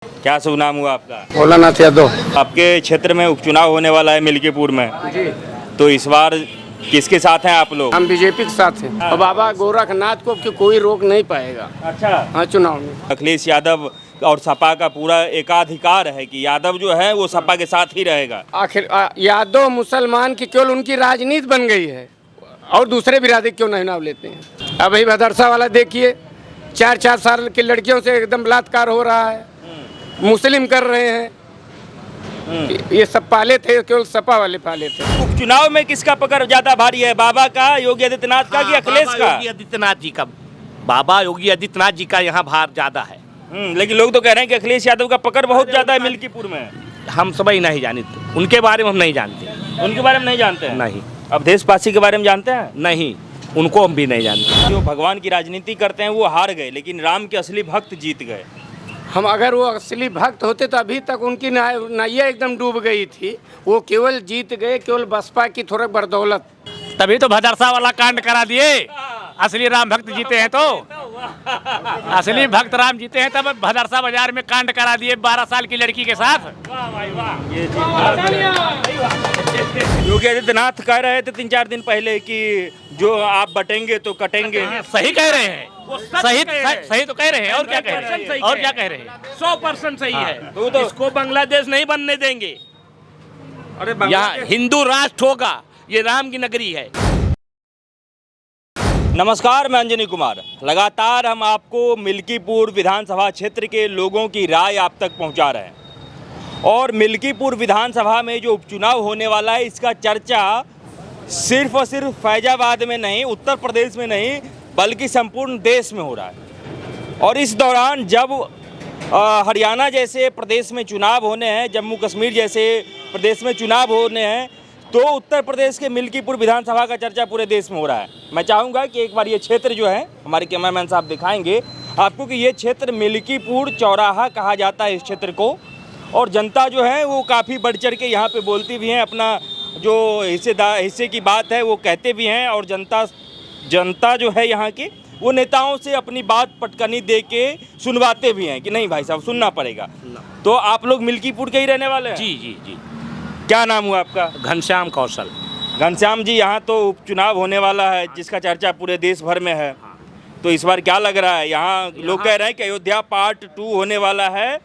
क्या शुभ नाम हुआ आपका? भोलानाथ यादव। आपके क्षेत्र में उपचुनाव होने वाला है मिल्कीपुर में, जी, तो इस बार किसके साथ हैं आप लोग? हम बीजेपी के साथ हैं और बाबा गोरखनाथ को कोई रोक नहीं पाएगा। अच्छा, हाँ, चुनाव में अखिलेश यादव और सपा का पूरा एकाधिकार है कि यादव जो है वो सपा के साथ ही रहेगा। आखिर यादव मुसलमान की केवल उनकी राजनीति बन गई है और दूसरे बिरादरी क्यों नहीं नाम लेते हैं। अब वही मदरसा वाला देखिए, 4-4 साल की लड़कियों से एकदम बलात्कार हो रहा है, मुस्लिम कर रहे हैं। ये सब पाले थे, केवल सपा वाले पाले थे। उपचुनाव में किसका पकड़ ज्यादा भारी है, बाबा का, योगी आदित्यनाथ का कि अखिलेश का? योगी आदित्यनाथ जी का, बाबा योगी आदित्यनाथ जी का यहाँ भार ज्यादा है। लेकिन लोग तो कह रहे हैं कि अखिलेश यादव का पकड़ बहुत ज्यादा है मिल्कीपुर में। हम सब ही नहीं जानते, उनके बारे में हम नहीं जानते। उनके बारे में नहीं जानते हैं? नहीं। अवधेश पासी के बारे में जानते हैं? नहीं, उनको हम भी नहीं जानते। जो भगवान की राजनीति करते हैं वो हार गए, लेकिन राम के असली भक्त जीत गए। हम अगर वो असली भक्त होते तो अभी तक उनकी नैया एकदम डूब गई थी। वो केवल जीत गए, केवल बसपा की थोड़ा बदौलत। तभी तो भदरसा वाला कांड करा दिए। असली राम भक्त जीते हैं तो, असली भक्त राम जीते हैं तब भदरसा बाजार में कांड करा दिए 12 साल की लड़की के साथ। योगी आदित्यनाथ कह रहे थे 3-4 दिन पहले कि जो आप बटेंगे तो कटेंगे। सही कह रहे हैं, सही तो कह रहे हैं। और क्या कह रहे हैं? और क्या कह रहे हैं? 100% सही है। तो इसको बांग्लादेश नहीं बनने देंगे। अरे यहाँ हिंदू राष्ट्र होगा, ये राम की नगरी है। नमस्कार, मैं अंजनी कुमार। लगातार हम आपको मिल्कीपुर विधानसभा क्षेत्र के लोगों की राय आप तक पहुंचा रहे हैं और मिल्कीपुर विधानसभा में जो उपचुनाव होने वाला है इसका चर्चा सिर्फ और सिर्फ फैजाबाद में नहीं, उत्तर प्रदेश में नहीं, बल्कि संपूर्ण देश में हो रहा है। और इस दौरान जब हरियाणा जैसे प्रदेश में चुनाव होने हैं, जम्मू कश्मीर जैसे प्रदेश में चुनाव होने हैं, तो उत्तर प्रदेश के मिल्कीपुर विधानसभा का चर्चा पूरे देश में हो रहा है। मैं चाहूँगा कि एक बार ये क्षेत्र जो है, हमारे कैमरामैन साहब दिखाएंगे आपको कि ये क्षेत्र मिल्कीपुर चौराहा कहा जाता है इस क्षेत्र को। और जनता जो है वो काफ़ी बढ़ चढ़ के यहाँ पे बोलती भी हैं, अपना जो हिस्से की बात है वो कहते भी हैं। और जनता जो है यहाँ की वो नेताओं से अपनी बात पटकनी दे के सुनवाते भी हैं कि नहीं भाई साहब सुनना पड़ेगा। तो आप लोग मिल्कीपुर के ही रहने वाले हैं? जी जी जी। क्या नाम हुआ आपका? घनश्याम कौशल। घनश्याम जी, यहाँ तो उपचुनाव होने वाला है जिसका चर्चा पूरे देश भर में है, तो इस बार क्या लग रहा है? यहाँ लोग कह रहे हैं कि अयोध्या पार्ट 2 होने वाला है।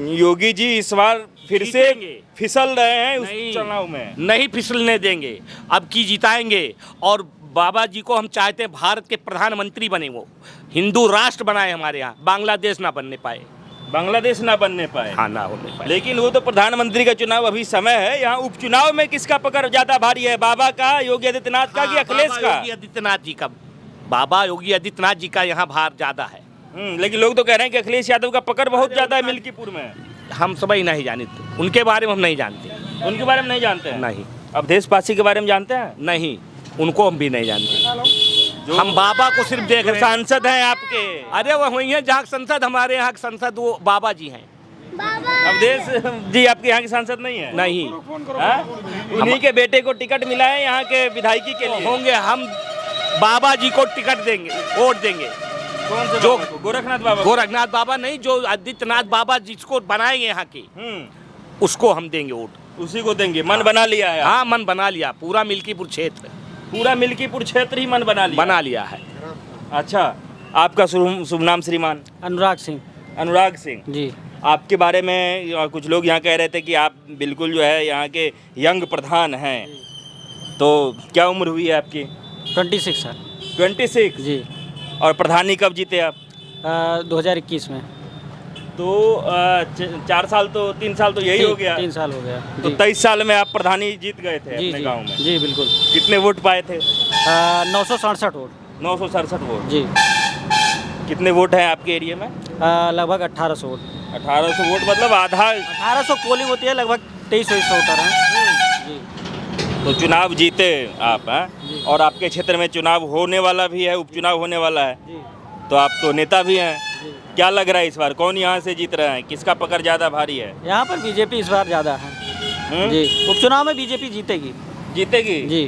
योगी जी इस बार फिर से फिसल रहे हैं उस चुनाव में। नहीं फिसलने देंगे, अब की जिताएंगे। और बाबा जी को हम चाहते हैं भारत के प्रधानमंत्री बने, वो हिंदू राष्ट्र बनाए हमारे यहाँ, बांग्लादेश ना बनने पाए। बांग्लादेश ना बनने पाए? हाँ, ना होने पाए। लेकिन वो तो प्रधानमंत्री का चुनाव अभी समय है। यहाँ उपचुनाव में किसका पकड़ ज्यादा भारी है, बाबा का, योगी आदित्यनाथ का कि अखिलेश का? योगी आदित्यनाथ जी का, बाबा योगी आदित्यनाथ जी का यहाँ भार ज्यादा है। लेकिन लोग तो कह रहे हैं कि अखिलेश यादव का पकड़ बहुत ज्यादा है मिल्कीपुर में। हम सब ही नहीं जानते, उनके बारे में हम नहीं जानते। उनके बारे में नहीं जानते हैं? नहीं। अवधेश पासी के बारे में जानते हैं? नहीं, उनको हम भी नहीं जानते। हम बाबा को सिर्फ देख रहे हैं। सांसद हैं आपके? अरे वो वही है जहाँ संसद, हमारे यहाँ के संसद वो बाबा जी हैं। अवधेश जी आपके यहाँ के सांसद नहीं है? नहीं। उन्हीं के बेटे को टिकट मिला है यहाँ के विधायकी के लिए। होंगे, हम बाबा जी को टिकट देंगे, वोट देंगे। कौन से जो बाबा को? गोरखनाथ बाबा? गोरखनाथ बाबा नहीं, जो आदित्यनाथ बाबा जिसको बनाएंगे यहाँ के, उसको हम देंगे वोट। उसी को देंगे? मन बना लिया है? हाँ, मन बना लिया। पूरा मिल्कीपुर क्षेत्र, पूरा मिल्कीपुर क्षेत्र ही मन बना लिया है। अच्छा, आपका शुभ नाम श्रीमान? अनुराग सिंह। अनुराग सिंह जी। आपके बारे में कुछ लोग यहाँ कह रहे थे कि आप बिल्कुल जो है यहाँ के यंग प्रधान हैं, तो क्या उम्र हुई है आपकी? 26 सर। 26? जी। और प्रधानी कब जीते आप? 2021 में। तो 4 साल तो 3 साल तो यही हो गया। 3 साल हो गया। तो 23 साल में आप प्रधानी जीत गए थे जी अपने जी गांव में? जी बिल्कुल। कितने वोट पाए थे? 967 वोट। 967 वोट। जी। कितने वोट हैं आपके एरिया में? लगभग 1800 वोट। 1800 वोट मतलब आधा। 1800 पोलिंग होती है, लगभग 2300 वोटर हैं। जी। तो चुनाव जीते आप हैं, और आपके क्षेत्र में चुनाव होने वाला भी है, उपचुनाव होने वाला है, जी। तो आप तो नेता भी हैं। क्या लग रहा है इस बार कौन यहाँ से जीत रहे हैं, किसका पकड़ ज़्यादा भारी है? यहाँ पर बीजेपी इस बार ज़्यादा है। जी। उपचुनाव में बीजेपी जीतेगी। जीतेगी? जी।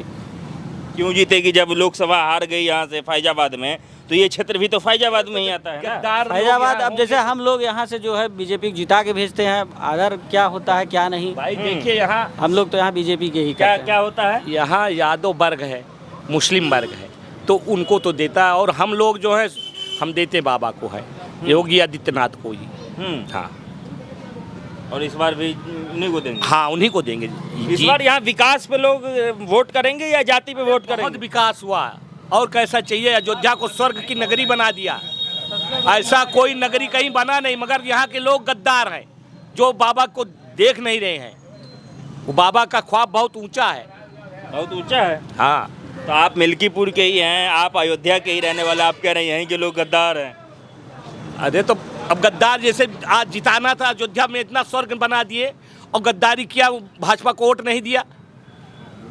क्यों जीतेगी? जब लोकसभा हार गई यहाँ से फैजाबाद में, तो ये क्षेत्र भी तो फैजाबाद में ही आता है ना? फैजाबाद अब जैसे हम लोग यहाँ से जो है बीजेपी जिता के भेजते हैं, अदर क्या होता है क्या नहीं, भाई देखिए यहाँ हम लोग तो यहाँ बीजेपी के ही क्या करते हैं। क्या होता है? यहाँ यादव वर्ग है, मुस्लिम वर्ग है, तो उनको तो देता है, और हम लोग जो है हम देते बाबा को है, योगी आदित्यनाथ को ही। हाँ और इस बार भी उन्हीं को देंगे? हाँ उन्हीं को देंगे इस जी। बार यहाँ विकास पे लोग वोट करेंगे या जाति पे वोट बहुत करेंगे? विकास हुआ, और कैसा चाहिए? अयोध्या को स्वर्ग की नगरी बना दिया, ऐसा कोई नगरी कहीं बना नहीं। मगर यहाँ के लोग गद्दार हैं, जो बाबा को देख नहीं रहे हैं। वो बाबा का ख्वाब बहुत ऊंचा है। बहुत ऊंचा है। हाँ तो आप मिल्कीपुर के ही हैं, आप अयोध्या के ही रहने वाले, आप कह रहे हैं यहीं के लोग गद्दार हैं। अरे तो अब गद्दार जैसे आज जिताना था, अयोध्या में इतना स्वर्ग बना दिए और गद्दारी किया, भाजपा को वोट नहीं दिया।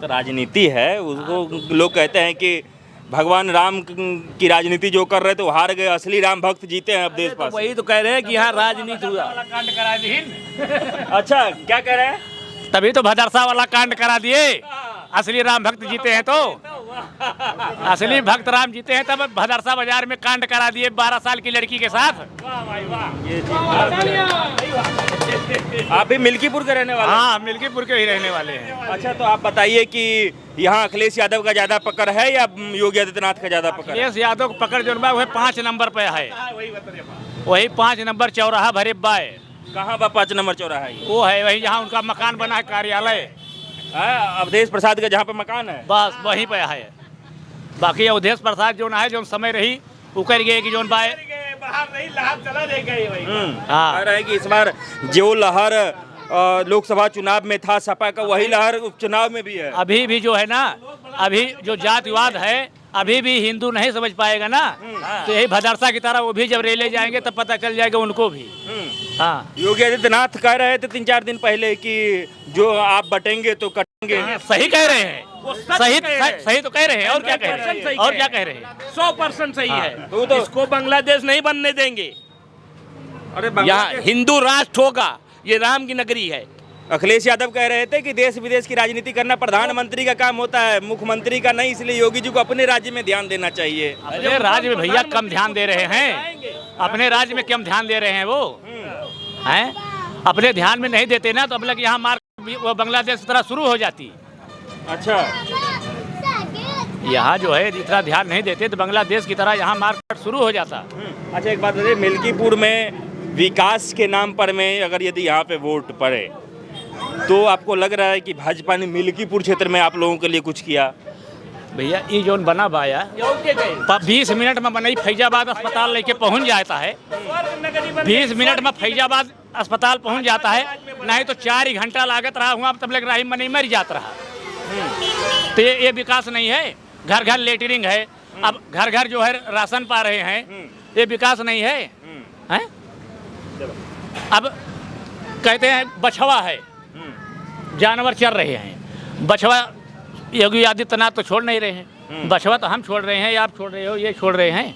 तो राजनीति है, उसको लोग कहते हैं कि भगवान राम की राजनीति जो कर रहे थे वो हार गए, असली राम भक्त जीते हैं अब देश तो पास। वही तो कह रहे हैं कि यहाँ राजनीति हुआ। कांड करा दी, अच्छा क्या कह रहे हैं? तभी तो भदरसा वाला कांड करा दिए। असली राम भक्त जीते हैं तो, असली भक्त राम जीते हैं तब भदरसा बाजार में कांड करा दिए 12 साल की लड़की के साथ। आप भी मिल्कीपुर के रहने वाले हैं? हाँ, मिल्कीपुर के ही रहने वाले हैं। अच्छा तो आप बताइए कि यहाँ अखिलेश यादव का ज्यादा पकड़ है या योगी आदित्यनाथ का ज्यादा पकड़ है? अखिलेश यादव को पकड़ जो है वह 5 नंबर पे है, वही 5 नंबर चौराहा भरेब्बा है। कहाँ बा 5 नंबर चौराहा है? वो है वही जहाँ उनका मकान बना है, कार्यालय अवधेश प्रसाद का जहाँ पे मकान है। बस वहीं पे है। बाकी अवधेश प्रसाद जो है जो समय रही उकर गए कि जोन बाय बाहर नहीं, लहर चला दे गई वही। हाँ। कह रहे हैं कि इस बार जो लहर लोकसभा चुनाव में था सपा का, वही लहर उपचुनाव में भी है। अभी भी जो है ना, अभी जो जातिवाद है अभी भी हिंदू नहीं समझ पाएगा ना, तो यही भदरसा की तरह वो भी जब रेले जाएंगे तब पता चल जाएगा उनको भी। हाँ, योगी आदित्यनाथ कह रहे थे 3-4 दिन पहले कि जो आप बटेंगे तो कटेंगे। सही कह रहे हैं, सही तो कह रहे हैं। और क्या कह रहे हैं? और क्या कह रहे हैं? 100% सही है। तो तो इसको बांग्लादेश नहीं बनने देंगे। अरे यहाँ बांग्लादेश- हिंदू राष्ट्र होगा, ये राम की नगरी है। अखिलेश यादव कह रहे थे कि देश विदेश की राजनीति करना प्रधानमंत्री का काम होता है, मुख्यमंत्री का नहीं, इसलिए योगी जी को अपने राज्य में ध्यान देना चाहिए। अपने राज्य में भैया कम ध्यान दे रहे हैं, अपने राज्य में कम ध्यान दे रहे हैं वो हैं, अपने ध्यान में नहीं देते ना तो अब लग यहाँ मार वो बांग्लादेश की तरह शुरू हो जाती। अच्छा यहाँ जो है इतना ध्यान नहीं देते तो बांग्लादेश की तरह यहाँ मारकाट शुरू हो जाता। अच्छा एक बात बताइए, मिल्कीपुर में विकास के नाम पर में अगर यदि यहाँ पे वोट पड़े तो आपको लग रहा है कि भाजपा ने मिल्कीपुर क्षेत्र में आप लोगों के लिए कुछ किया? भैया ये जोन बना बाया 20 मिनट में बनई फैजाबाद अस्पताल लेके पहुंच जाता है, 20 मिनट में फैजाबाद अस्पताल पहुंच जाता है, नहीं तो 4 ही घंटा लागत रहा हुआ तब लग रही मनी मर जाता रहा। तो ये विकास नहीं है। घर घर लेटरिंग है, अब घर घर जो है राशन पा रहे हैं, ये विकास नहीं है, हैं? अब कहते हैं बछवा है, जानवर चल रहे हैं, बछवा योगी आदित्यनाथ तो छोड़ नहीं रहे हैं, बछवा तो हम छोड़ रहे हैं, आप छोड़ रहे हो, ये छोड़ रहे हैं,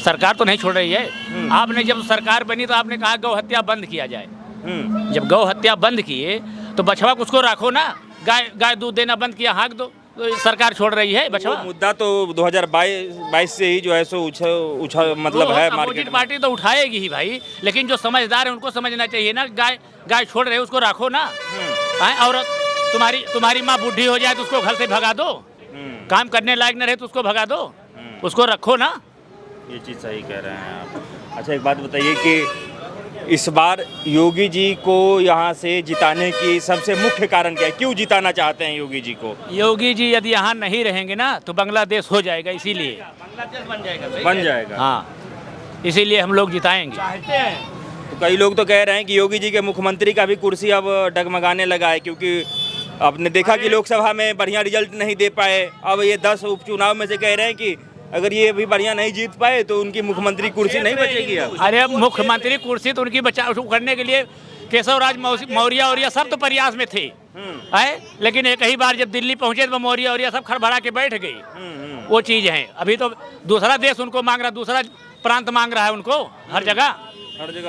सरकार तो नहीं छोड़ रही है। आपने जब सरकार बनी तो आपने कहा गौ हत्या बंद किया जाए, जब गौ हत्या बंद किए तो बछवा को उसको रखो ना, गाय दूध देना बंद किया, हाँक दो, तो सरकार छोड़ रही है बछवा। वो मुद्दा तो 2022 से ही जो है सो उछा मतलब है मार्केट अपोजिट में। पार्टी तो उठाएगी ही भाई, लेकिन जो समझदार है उनको समझना चाहिए ना, गाय छोड़ रहे उसको रखो ना, और तुम्हारी माँ बूढ़ी हो जाए तो उसको घर से भगा दो, काम करने लायक न रहे तो उसको भगा दो, उसको रखो ना। ये चीज़ सही कह रहे हैं आप। अच्छा एक बात बताइए कि इस बार योगी जी को यहाँ से जिताने की सबसे मुख्य कारण क्या है? क्यों जिताना चाहते हैं योगी जी को? योगी जी यदि यहाँ नहीं रहेंगे ना तो बांग्लादेश हो जाएगा, इसीलिए बन जाएगा। हाँ, इसीलिए हम लोग जिताएंगे। तो कई लोग तो कह रहे हैं कि योगी जी के मुख्यमंत्री का भी कुर्सी अब डगमगाने लगा है, क्योंकि आपने देखा कि लोकसभा में बढ़िया रिजल्ट नहीं दे पाए। अब ये 10 उपचुनाव में से कह रहे हैं कि अगर ये भी बढ़िया नहीं जीत पाए तो उनकी मुख्यमंत्री कुर्सी नहीं बचेगी। अब अरे मुख्यमंत्री कुर्सी तो उनकी बचा करने के लिए केशव राज मौर्य और ये सब तो प्रयास में थे, है, लेकिन एक ही बार जब दिल्ली पहुंचे तो मौर्य और ये सब खड़बड़ा के बैठ गई। वो चीज़ है। अभी तो दूसरा देश उनको मांग रहा, दूसरा प्रांत मांग रहा है उनको, हर जगह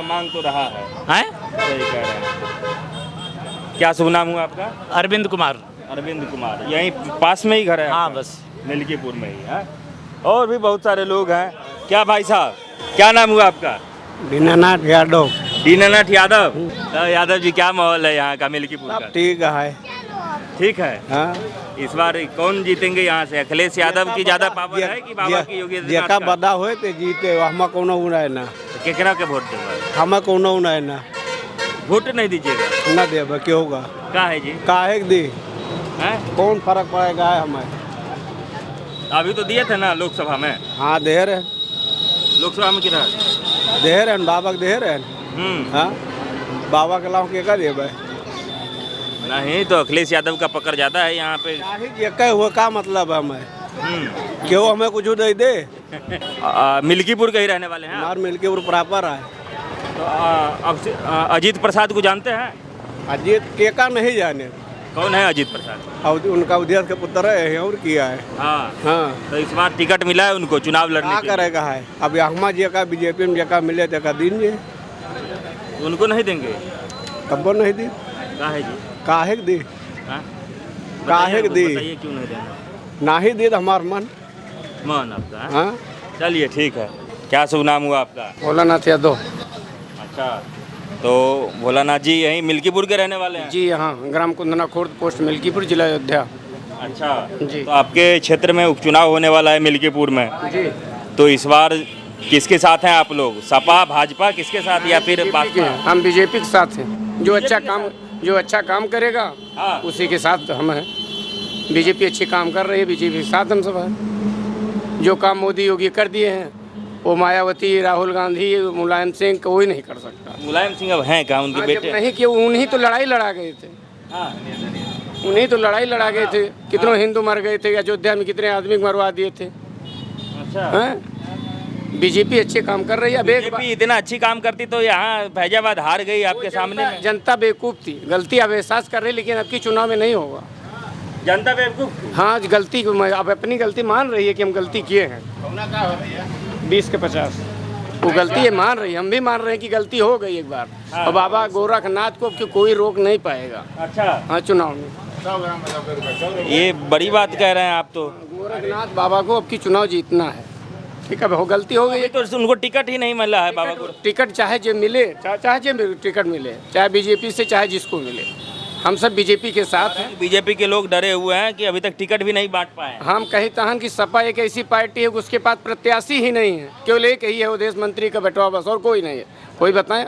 मांग तो रहा है। है। सही कह रहे हैं। क्या शुभ नाम हुआ आपका? अरविंद कुमार। अरविंद कुमार। यहीं पास में ही घर है? हाँ आपका? बस मिल्कीपुर में ही है। और भी बहुत सारे लोग हैं क्या भाई साहब, क्या नाम हुआ आपका? दीनानाथ यादव। दीनानाथ यादव। तो यादव जी, क्या माहौल है यहाँ का मिल्कीपुर का? ठीक है। ठीक है। हाँ, इस बार कौन जीतेंगे यहाँ से? अखिलेश यादव की ज्यादा पावर है कि बाबा की योगी जेका आदित्यनाथ का? बदा हुए ते जीते हम कोनो उड़ाए ना, तो केकरा के वोट देगा? हम कोनो उड़ाए ना, वोट नहीं दीजिएगा? ना देव क्यों होगा? क्या है जी? काहे दी, हैं? कौन फर्क पड़ेगा हमें? अभी तो दिए थे ना लोकसभा में। हाँ दे रहे, लोकसभा में कितना? दे रहे बाबा के दे रहे। हाँ, बाबा के लाभ के का देवे? नहीं तो अखिलेश यादव का पकड़ जाता है यहाँ पे। काहे हुआ का मतलब है हमें? क्यों हमें कुछ दे दे? मिल्कीपुर के ही रहने वाले हैं आप? हमार मिल के बराबर है। तो अब अजीत प्रसाद को जानते हैं? अजीत के का नहीं जाने, कौन है अजीत प्रसाद? और उनका उद्देश्य के पुत्र है और किया है। हाँ। हाँ, तो इस बार टिकट मिला है उनको चुनाव लड़ने क्या के लिए। करेगा है? अब हम जी का बीजेपी में जगह मिले तो दिन जी उनको नहीं देंगे? कब नहीं दी, क्या है जी? काहे के दी, हाँ? काहे के दी, बताइए क्यों नहीं देंगे? ना ही दी तो हमार मन। मन आपका है? हाँ, चलिए ठीक है। क्या शुभ नाम हुआ आपका? भोलानाथ यादव। अच्छा, तो भोलानाथ जी यहीं मिल्कीपुर के रहने वाले हैं? जी यहाँ ग्राम कुंदना खुर्द, पोस्ट मिल्कीपुर, जिला अयोध्या। अच्छा जी। तो आपके क्षेत्र में उपचुनाव होने वाला है मिल्कीपुर में, जी, तो इस बार किसके साथ हैं आप लोग? सपा, भाजपा, किसके साथ, या फिर भाजपा? हम बीजेपी के साथ हैं। जो अच्छा काम करेगा हाँ। उसी के साथ हम हैं। बीजेपी अच्छे काम कर रही है, बीजेपी के साथ हम सब हैं। जो काम मोदी योगी कर दिए हैं वो मायावती, राहुल गांधी, मुलायम सिंह कोई नहीं कर सकता। मुलायम सिंह अब हैं क्या उनके जब बेटे? नहीं कि उन्हीं तो लड़ाई लड़ा गए थे, हाँ। उन्हीं तो लड़ाई लड़ा गए थे। कितनों हिंदू मर गए थे, अयोध्या में कितने आदमी मरवा दिए थे। अच्छा, हैं? बीजेपी अच्छे काम कर रही है। अब एक बीजेपी इतना अच्छी काम करती तो यहाँ फैजाबाद हार गई आपके सामने में। जनता बेवकूफ़ थी, गलती अब एहसास कर रही, लेकिन अब की चुनाव में नहीं होगा। जनता बेवकूफ थी। हाँ, गलती को अब अपनी गलती मान रही है कि हम गलती किए हैं। 20 के 50 वो गलती है, मान रही है, हम भी मान रहे हैं कि गलती हो गई एक बार। और बाबा गोरखनाथ को कोई रोक नहीं पाएगा। अच्छा, हाँ, चुनाव में ये बड़ी बात कह रहे हैं आप तो। गोरखनाथ बाबा को अब की चुनाव जीतना है। ठीक है, गलती हो गई। अभी तो उनको टिकट ही नहीं मिला है बाबा को। टिकट चाहे जो मिले, चाहे जो टिकट मिले, चाहे बीजेपी से चाहे जिसको मिले, हम सब बीजेपी के साथ हैं। बीजेपी के लोग डरे हुए हैं कि अभी तक टिकट भी नहीं बांट पाए हैं। हम कही तहन कि सपा एक ऐसी पार्टी है उसके पास प्रत्याशी ही नहीं है, केवल एक ही है, वो देश मंत्री का बटवा, बस, और कोई नहीं है। कोई बताएं?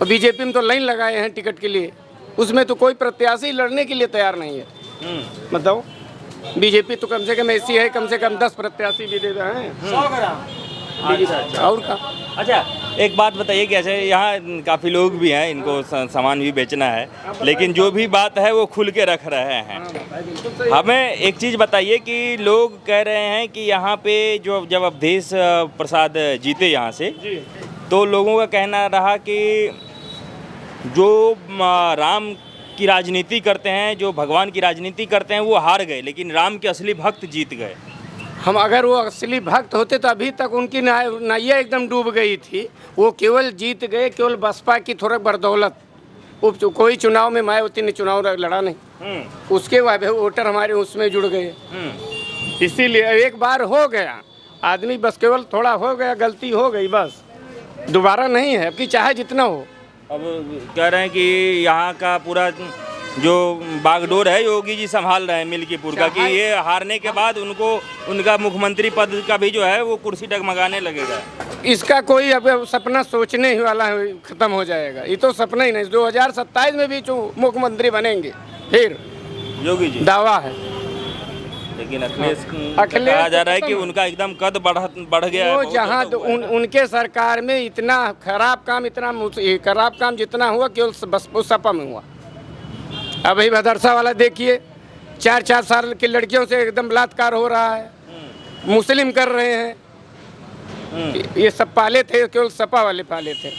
और बीजेपी में तो लाइन लगाए हैं टिकट के लिए, उसमें तो कोई प्रत्याशी लड़ने के लिए तैयार नहीं है। बताओ, बीजेपी तो कम से कम ऐसी है, कम से कम 10 प्रत्याशी भी दे रहे हैं। 100 ग्राम और का। अच्छा, एक बात बताइए कि ऐसे यहाँ काफ़ी लोग भी हैं, इनको सामान भी बेचना है, लेकिन जो भी बात है वो खुल के रख रहे हैं। हमें एक चीज़ बताइए कि लोग कह रहे हैं कि यहाँ पे जो जब अवधेश प्रसाद जीते यहाँ से, तो लोगों का कहना रहा कि जो राम की राजनीति करते हैं, जो भगवान की राजनीति करते हैं, वो हार गए, लेकिन राम के असली भक्त जीत गए। हम अगर वो असली भक्त होते तो अभी तक उनकी नैया एकदम डूब गई थी। वो केवल जीत गए, केवल बसपा की थोड़ा बदौलत। कोई चुनाव में मायावती ने चुनाव लड़ा नहीं, उसके बाद वोटर हमारे उसमें जुड़ गए। इसीलिए एक बार हो गया आदमी, बस केवल थोड़ा हो गया, गलती हो गई, बस दोबारा नहीं है। अब की चाहे जितना हो। अब कह रहे हैं कि यहाँ का पूरा जो बागडोर है योगी जी संभाल रहे हैं मिल्कीपुर का, कि ये हारने के बाद उनको उनका मुख्यमंत्री पद का भी जो है वो कुर्सी डगमगाने लगेगा। इसका कोई अब सपना सोचने ही वाला खत्म हो जाएगा। ये तो सपना ही नहीं, 2027 में भी मुख्यमंत्री बनेंगे फिर, योगी जी दावा है। लेकिन अखिलेश कहा जा रहा है कि उनका एकदम कद बढ़ गया है। वो जहाँ उनके सरकार में इतना खराब काम जितना हुआ केवल बस सपा में हुआ। अब ही भदरसा वाला देखिए, 4-4 साल की लड़कियों से एकदम बलात्कार हो रहा है, मुस्लिम कर रहे हैं। ये सब पाले थे, केवल सपा वाले पाले थे।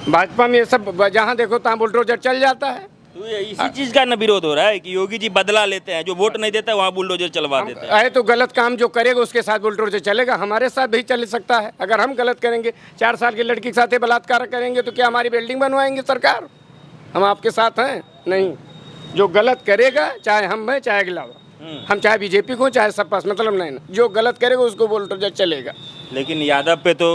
भाजपा में ये सब जहाँ देखो तहाँ बुलडोजर चल जाता है। तो इसी चीज का न विरोध हो रहा है कि योगी जी बदला लेते हैं, जो वोट नहीं देता वहाँ बुलडोजर चलवा देते हैं। आए तो गलत काम जो करेगा उसके साथ बुलडोजर चलेगा, हमारे साथ भी चल सकता है। अगर हम गलत करेंगे, 4 साल की लड़की के साथ बलात्कार करेंगे, तो क्या हमारी बिल्डिंग बनवाएंगे सरकार? हम आपके साथ हैं नहीं। जो गलत करेगा, चाहे हम हैं चाहे अगला। हम चाहे बीजेपी को चाहे सपा से मतलब नहीं ना, जो गलत करेगा उसको वोट चलेगा। लेकिन यादव पे तो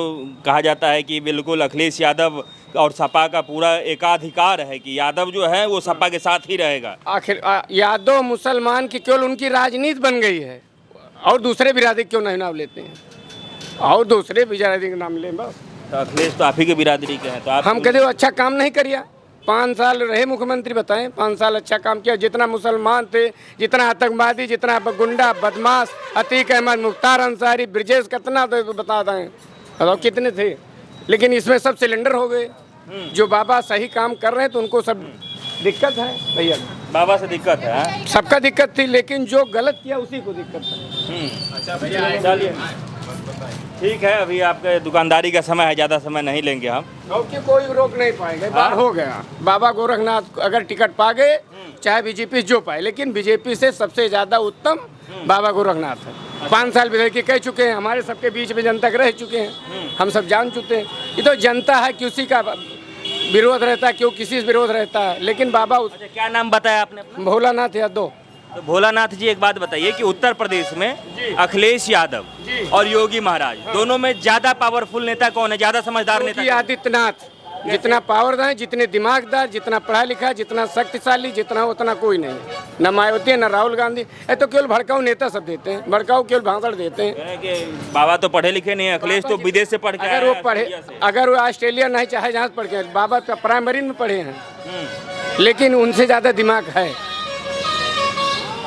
कहा जाता है कि बिल्कुल अखिलेश यादव और सपा का पूरा एकाधिकार है कि यादव जो है वो सपा के साथ ही रहेगा। आखिर यादव मुसलमान की केवल उनकी राजनीति बन गई है, और दूसरे बिरादरी क्यों नहीं नाम लेते हैं, और दूसरे बिरादरी का नाम लें बस। तो अखिलेश तो आप ही के बिरादरी के हैं, तो आप हम कहते हो अच्छा काम नहीं करिया, 5 साल रहे मुख्यमंत्री, बताएं 5 साल अच्छा काम किया। जितना मुसलमान थे, जितना आतंकवादी, जितना गुंडा बदमाश, अतीक अहमद, मुख्तार अंसारी, ब्रिजेश, कितना तो बता दें, बताओ कितने थे। लेकिन इसमें सब सिलेंडर हो गए। जो बाबा सही काम कर रहे हैं तो उनको सब दिक्कत है भैया, बाबा से दिक्कत है। हाँ? सबका दिक्कत थी, लेकिन जो गलत किया उसी को दिक्कत है। अच्छा भैया डालिए। ठीक है, अभी आपके दुकानदारी का समय है, ज़्यादा समय नहीं लेंगे हम। क्योंकि कोई रोक नहीं पाएगा, बार हो गया। बाबा गोरखनाथ अगर टिकट पा गए, चाहे बीजेपी जो पाए, लेकिन बीजेपी से सबसे ज़्यादा उत्तम बाबा गोरखनाथ है। 5 साल विधायक कह चुके हैं, हमारे सबके बीच में जनता के रह चुके हैं, हम सब जान चुके हैं। ये तो जनता है कि उसी का विरोध रहता है, क्यों किसी से विरोध रहता है, लेकिन बाबा अच्छा, क्या नाम बताया आपने? भोलानाथ यादव। तो भोलानाथ जी, एक बात बताइए कि उत्तर प्रदेश में अखिलेश यादव और योगी महाराज दोनों में ज्यादा पावरफुल नेता कौन है, ज्यादा समझदार नेता? योगी आदित्यनाथ जितना पावरदार, जितने दिमागदार, जितना पढ़ा लिखा, जितना शक्तिशाली, जितना उतना कोई नहीं है। न मायावती न राहुल गांधी, ये तो केवल भड़काऊ नेता सब देते हैं, भड़काऊ केवल भाषण देते हैं। कि बाबा तो पढ़े लिखे नहीं, अखिलेश तो विदेश से पढ़ के अगर वो पढ़े, अगर वो ऑस्ट्रेलिया नहीं चाहे जहाँ पढ़ के, बाबा तो प्राइमरी में पढ़े हैं, लेकिन उनसे ज्यादा दिमाग है।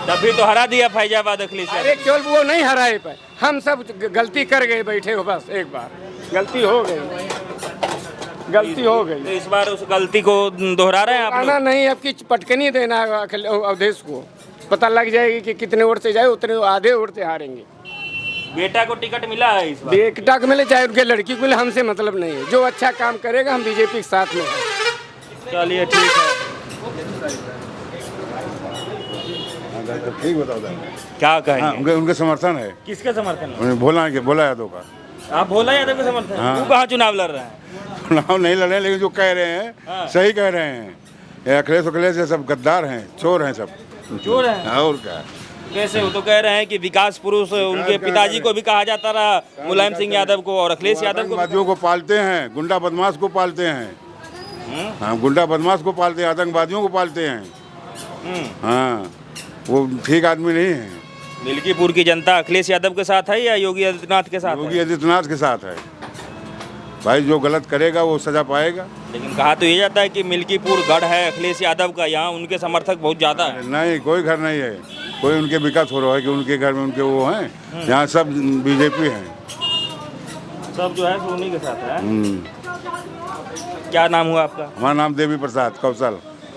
तभी तो हरा दिया फैजाबाद अखिलेश यादव। अरे केवल वो नहीं हराए पाए, हम सब गलती कर गए, बैठे हो बस, एक बार गलती हो गई, गलती हो तो गई। इस बार उस गलती को दोहरा रहे हैं आप आना लोग? नहीं, अब की पटकनी देना अवधेश को, पता लग जाएगी कि कितने वोट से जाए, उतने आधे वोट से हारेंगे। बेटा को टिकट मिला है इस बार? बेटा को मिले चाहे उनके लड़की को मिले, हमसे मतलब नहीं है। जो अच्छा काम करेगा हम बीजेपी के साथ में हैं। चलिए ठीक है। ठीक बताओ क्या हाँ, कहेंगे? उनके समर्थन है, किसका समर्थन है? उन्हें भोला यादव का। आप भोला यादव का समर्थन? हाँ। वो कहाँ चुनाव लड़ रहे हैं? चुनाव नहीं लड़े, लेकिन जो कह रहे हैं हाँ। सही कह रहे हैं। ये अखिलेश ये सब गद्दार हैं, चोर हैं सब। चोर हैं? और क्या? कैसे? वो तो कह रहे हैं कि विकास पुरुष उनके पिताजी को भी कहा जाता रहा, मुलायम सिंह यादव को, और अखिलेश यादव को। आतंकवादियों को पालते हैं, गुंडा बदमाश को पालते हैं। हाँ, गुंडा बदमाश को पालते हैं, आतंकवादियों को पालते हैं। हाँ, वो ठीक आदमी नहीं है। मिल्कीपुर की जनता अखिलेश यादव के साथ है या योगी आदित्यनाथ के साथ योगी है? आदित्यनाथ के साथ है भाई, जो गलत करेगा वो सजा पाएगा। लेकिन कहा तो ये जाता है कि मिल्कीपुर गढ़ है अखिलेश यादव का, यहाँ उनके समर्थक बहुत ज्यादा है। नहीं, कोई घर नहीं है, कोई उनके विकास हो रहा है कि उनके घर में उनके वो हैं। यहाँ सब बीजेपी हैं, सब जो है उन्हीं के साथ है। क्या नाम हुआ आपका? हमारा नाम देवी प्रसाद कौशल।